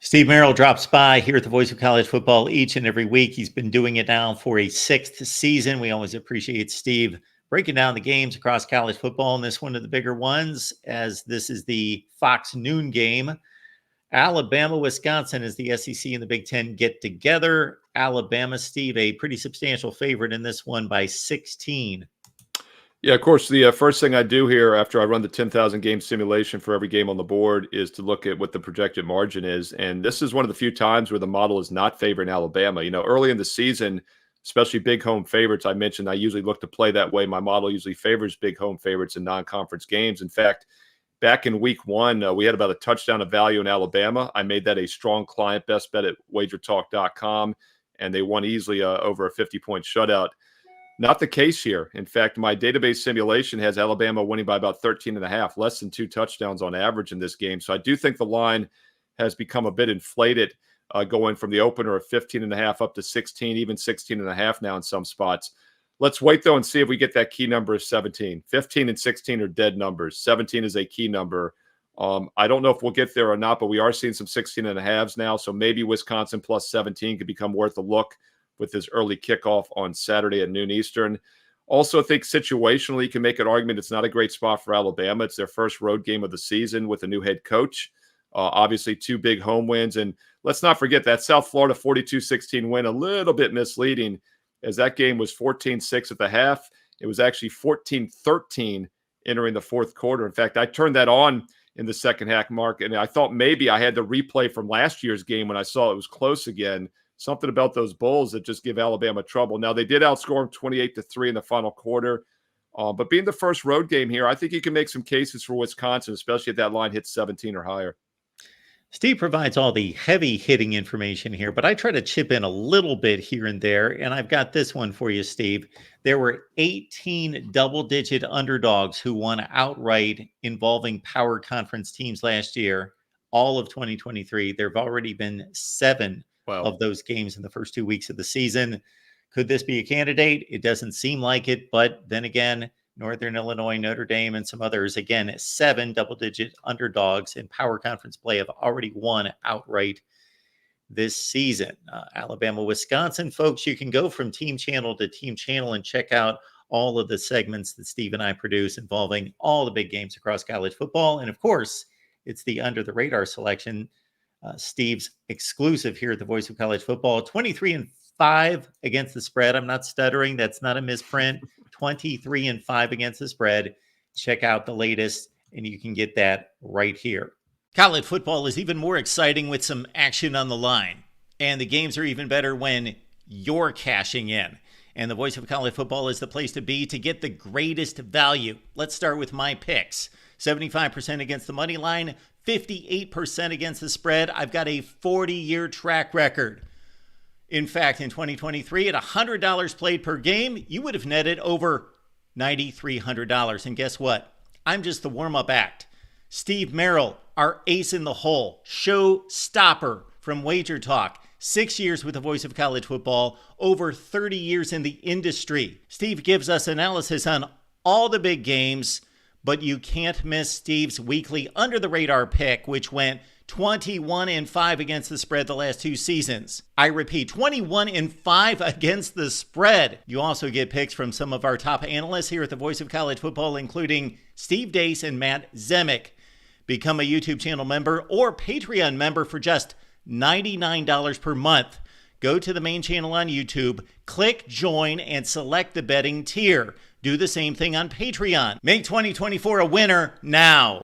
Steve Merrill drops by here at the Voice of College Football each and every week. He's been doing it now for a sixth season. We always appreciate Steve breaking down the games across college football, and this one of the bigger ones, as this is the Fox noon game. Alabama, Wisconsin, as the SEC and the Big Ten get together. Alabama, Steve, a pretty substantial favorite in this one by 16. Yeah, of course, the first thing I do here after I run the 10,000 game simulation for every game on the board is to look at what the projected margin is. And this is one of the few times where the model is not favoring Alabama. You know, early in the season, especially big home favorites, I mentioned I usually look to play that way. My model usually favors big home favorites in non-conference games. In fact, back in week one, we had about a touchdown of value in Alabama. I made that a strong client best bet at wagertalk.com, and they won easily over a 50-point shutout. Not the case here. In fact, my database simulation has Alabama winning by about 13.5, less than 2 touchdowns on average in this game. So I do think the line has become a bit inflated, going from the opener of 15.5 up to 16, even 16.5 now in some spots. Let's wait, though, and see if we get that key number of 17. 15 and 16 are dead numbers. 17 is a key number. I don't know if we'll get there or not, but we are seeing some 16.5s now. So maybe Wisconsin plus 17 could become worth a look with this early kickoff on Saturday at noon Eastern. Also, I think situationally, you can make an argument it's not a great spot for Alabama. It's their first road game of the season with a new head coach. Obviously, 2 big home wins. And let's not forget that South Florida 42-16 win, a little bit misleading, as that game was 14-6 at the half. It was actually 14-13 entering the fourth quarter. In fact, I turned that on in the second half, Mark, and I thought maybe I had the replay from last year's game when I saw it was close again. Something about those Bulls that just give Alabama trouble. Now, they did outscore them 28-3 in the final quarter. But being the first road game here, I think you can make some cases for Wisconsin, especially if that line hits 17 or higher. Steve provides all the heavy hitting information here, but I try to chip in a little bit here and there. And I've got this one for you, Steve. There were 18 double-digit underdogs who won outright involving power conference teams last year, all of 2023. There have already been 7 of those games in the first 2 weeks of the season. Could this be a candidate? It doesn't seem like it, but then again, Northern Illinois, Notre Dame, and some others, again, 7 double-digit underdogs in power conference play have already won outright this season. Alabama, Wisconsin, folks, you can go from team channel to team channel and check out all of the segments that Steve and I produce involving all the big games across college football. And of course, it's the under the radar selection, Steve's exclusive here at the Voice of College Football. 23-5 against the spread. I'm not stuttering. That's not a misprint. 23-5 against the spread. Check out the latest, and you can get that right here. College football is even more exciting with some action on the line. And the games are even better when you're cashing in. And the Voice of College Football is the place to be to get the greatest value. Let's start with my picks. 75% against the money line, 58% against the spread. I've got a 40-year track record. In fact, in 2023, at $100 played per game, you would have netted over $9,300. And guess what? I'm just the warm-up act. Steve Merrill, our ace in the hole, show stopper from Wager Talk. 6 years with the Voice of College Football, over 30 years in the industry. Steve gives us analysis on all the big games, but you can't miss Steve's weekly under-the-radar pick, which went 21-5 against the spread the last 2 seasons. I repeat, 21-5 against the spread. You also get picks from some of our top analysts here at the Voice of College Football, including Steve Dace and Matt Zemek. Become a YouTube channel member or Patreon member for just $99 per month. Go to the main channel on YouTube, click join, and select the betting tier. Do the same thing on Patreon. Make 2024 a winner now.